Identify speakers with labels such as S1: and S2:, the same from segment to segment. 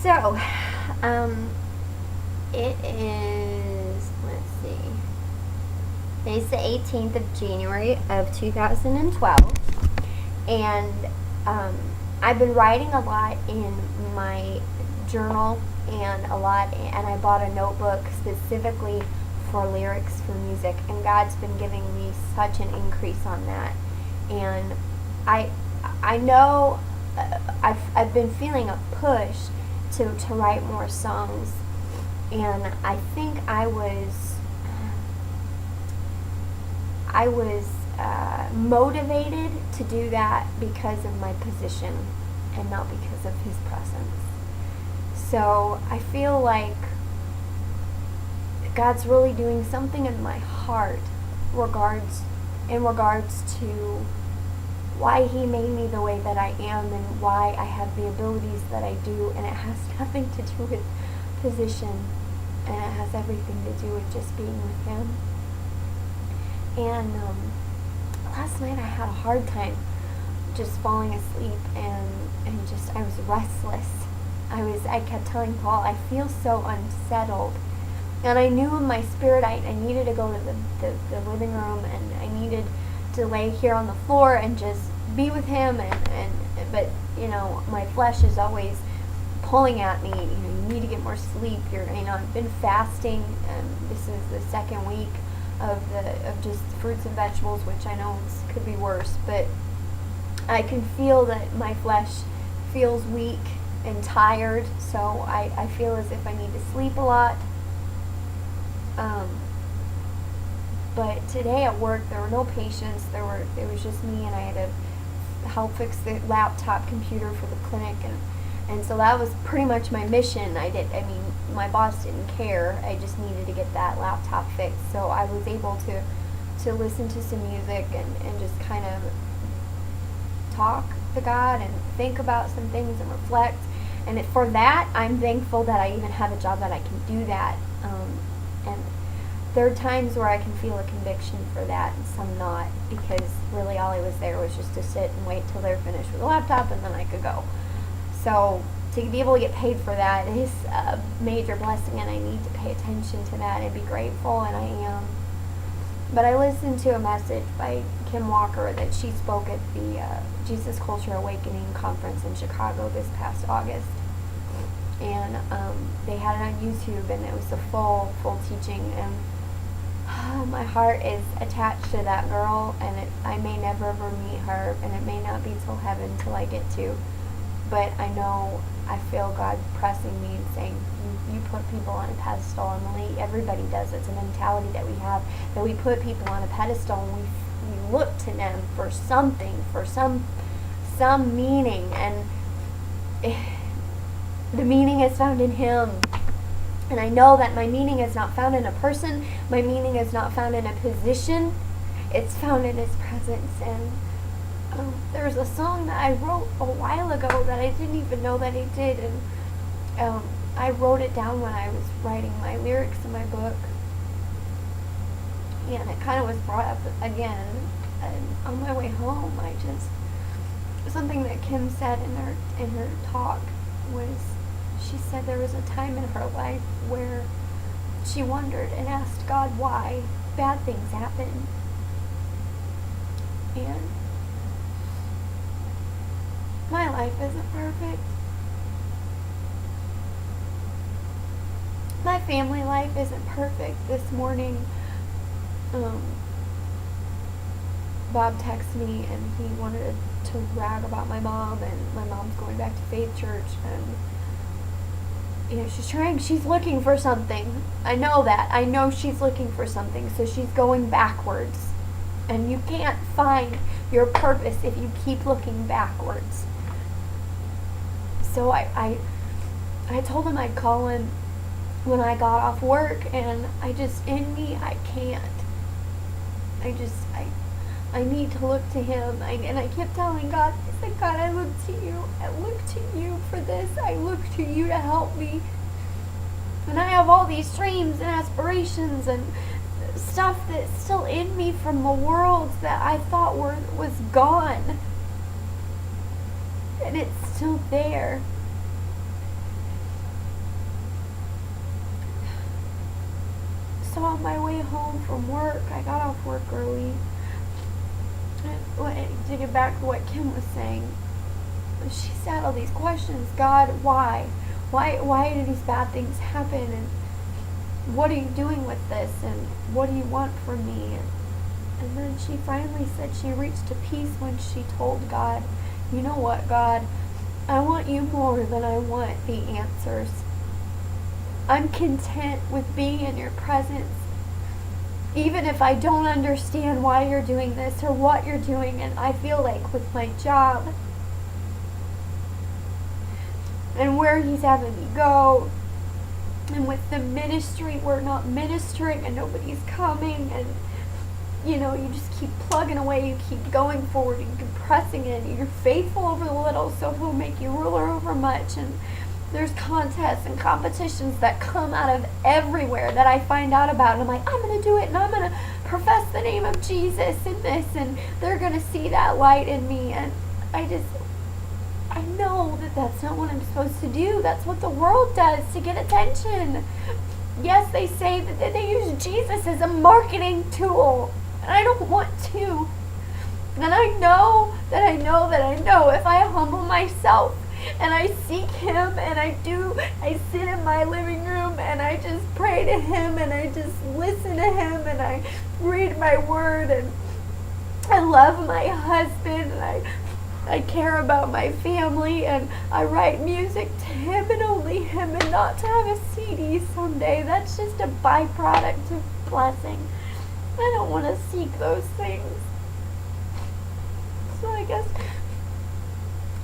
S1: So, it is, let's see, it's the 18th of January of 2012, and I've been writing a lot in my journal and I bought a notebook specifically for lyrics for music, and God's been giving me such an increase on that. And I I know I've been feeling a push to write more songs, and I think I was motivated to do that because of my position and not because of His presence. So I feel like God's really doing something in my heart in regards to why He made me the way that I am and why I have the abilities that I do, and it has nothing to do with position, and it has everything to do with just being with Him. And last night I had a hard time just falling asleep, and just I was restless. I kept telling Paul, I feel so unsettled. And I knew in my spirit I needed to go to the living room, and I needed to lay here on the floor and just be with Him, but my flesh is always pulling at me, you need to get more sleep. I've been fasting, and this is the second week of just fruits and vegetables, which I know could be worse, but I can feel that my flesh feels weak and tired, so I feel as if I need to sleep a lot. But today at work there were no patients. It was just me, and I had to help fix the laptop computer for the clinic, and so that was pretty much my mission. My boss didn't care. I just needed to get that laptop fixed. So I was able to listen to some music and just kind of talk to God and think about some things and reflect. And for that, I'm thankful that I even have a job that I can do that. And there are times where I can feel a conviction for that, and some not, because really all I was there was just to sit and wait till they're finished with the laptop, and then I could go. So to be able to get paid for that is a major blessing, and I need to pay attention to that and be grateful, and I am. But I listened to a message by Kim Walker that she spoke at the Jesus Culture Awakening conference in Chicago this past August. And they had it on YouTube, and it was a full teaching, and my heart is attached to that girl, and I may never ever meet her, and it may not be till heaven till I get to, but I feel God pressing me and saying, you put people on a pedestal. And everybody does. It's a mentality that we have, that we put people on a pedestal, and we look to them for something, for some meaning, and the meaning is found in Him. And I know that my meaning is not found in a person. My meaning is not found in a position. It's found in His presence. And there's a song that I wrote a while ago that I didn't even know that I did. And I wrote it down when I was writing my lyrics in my book. And it kind of was brought up again. And on my way home, something that Kim said in her talk was, she said there was a time in her life where she wondered and asked God why bad things happen. And my life isn't perfect. My family life isn't perfect. This morning, Bob texted me, and he wanted to brag about my mom, and my mom's going back to Faith Church, and she's looking for something. I know that. I know she's looking for something, so she's going backwards. And you can't find your purpose if you keep looking backwards. So I told him I'd call him when I got off work, and I can't. I need to look to Him. And I kept telling God, I said, God, I look to You. I look to You for this. I look to You to help me. And I have all these dreams and aspirations and stuff that's still in me from the world that I thought was gone. And it's still there. so on my way home from work, I got off work early. To get back to what Kim was saying, she said all these questions. God, why? Why do these bad things happen? And what are you doing with this? And what do you want from me? And then she finally said she reached a peace when she told God, you know what, God? I want you more than I want the answers. I'm content with being in your presence, even if I don't understand why you're doing this or what you're doing. And I feel like with my job and where he's having me go, and with the ministry, we're not ministering and nobody's coming, and you just keep plugging away, you keep going forward, you keep pressing in, you're faithful over the little, so he'll make you ruler over much. And there's contests and competitions that come out of everywhere that I find out about, and I'm like, I'm going to do it, and I'm going to profess the name of Jesus in this, and they're going to see that light in me. And I know that that's not what I'm supposed to do. That's what the world does to get attention. Yes, they say that they use Jesus as a marketing tool, and I don't want to. And I know if I humble myself and I seek him, and I sit in my living room and I just pray to him, and I just listen to him, and I read my word, and I love my husband, and I care about my family, and I write music to him and only him, and not to have a CD someday. That's just a byproduct of blessing. I don't want to seek those things. So I guess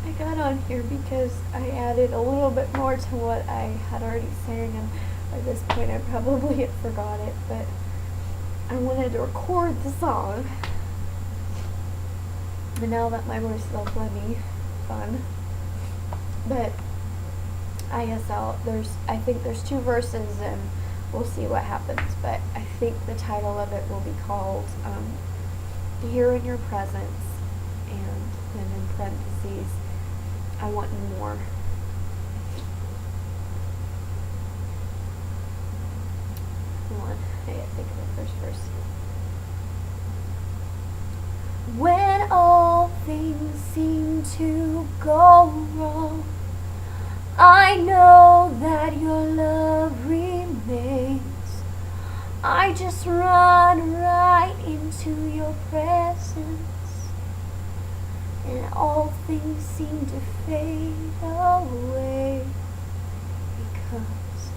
S1: I got on here because I added a little bit more to what I had already sang, and by this point I probably had forgot it, but I wanted to record the song. And now that my voice is all funny, fun. But I guess I think there's 2 verses, and we'll see what happens. But I think the title of it will be called Here in Your Presence, and then in parentheses, I want you more. Hold on, I gotta think of the first verse. When all things seem to go wrong, I know that your love remains. I just run right into your presence, and all things seem to fade away, because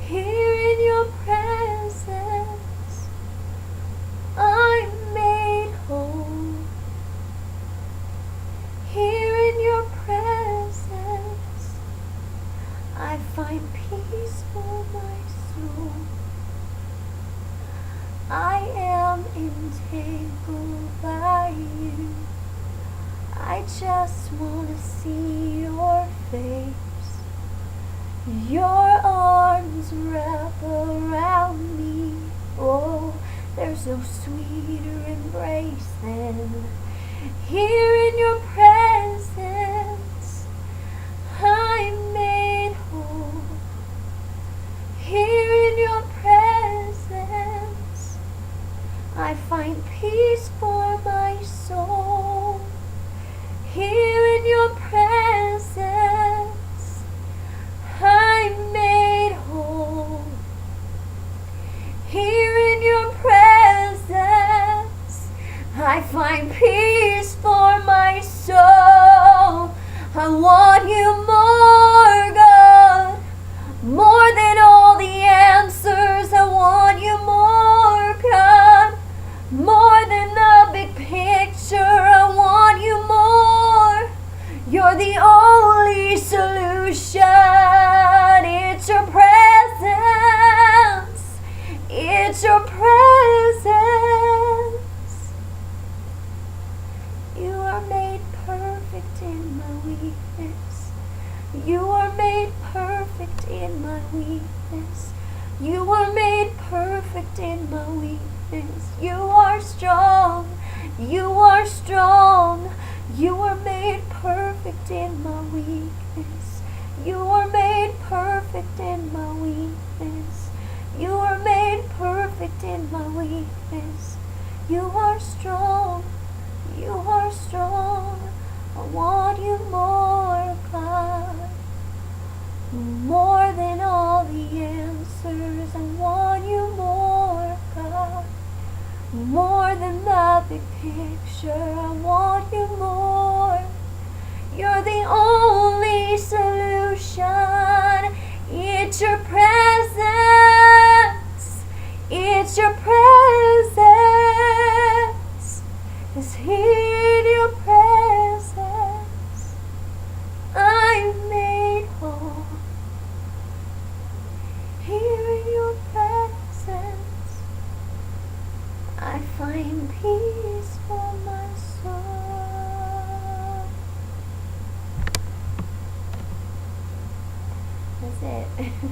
S1: here in your presence I'm made whole. Here in your presence I find peace for my soul. I am entangled by you. I just want to see your face. Your arms wrap around me. Oh, there's no sweeter embrace than here in your presence I'm made whole. Here in your presence I find peace for my soul. Here in your presence I'm made whole. Here in your presence I find peace for my soul. I want you more, God, more than all the answers. I want you more, God, more than the big picture. I want you more. You're the only solution. It's your presence. It's your presence. You are made perfect in my weakness. You are made perfect in my weakness. You are made perfect in my weakness. You are strong. You are strong. You are made perfect in my weakness. You are made perfect in my weakness. You are made perfect want you more, God. More than all the answers, I want you more, God. More than the big picture, I want you more. You're the only solution. It's your presence. It's your presence. It's in your presence I'm made whole. Here in your presence I find peace for my soul. That's it.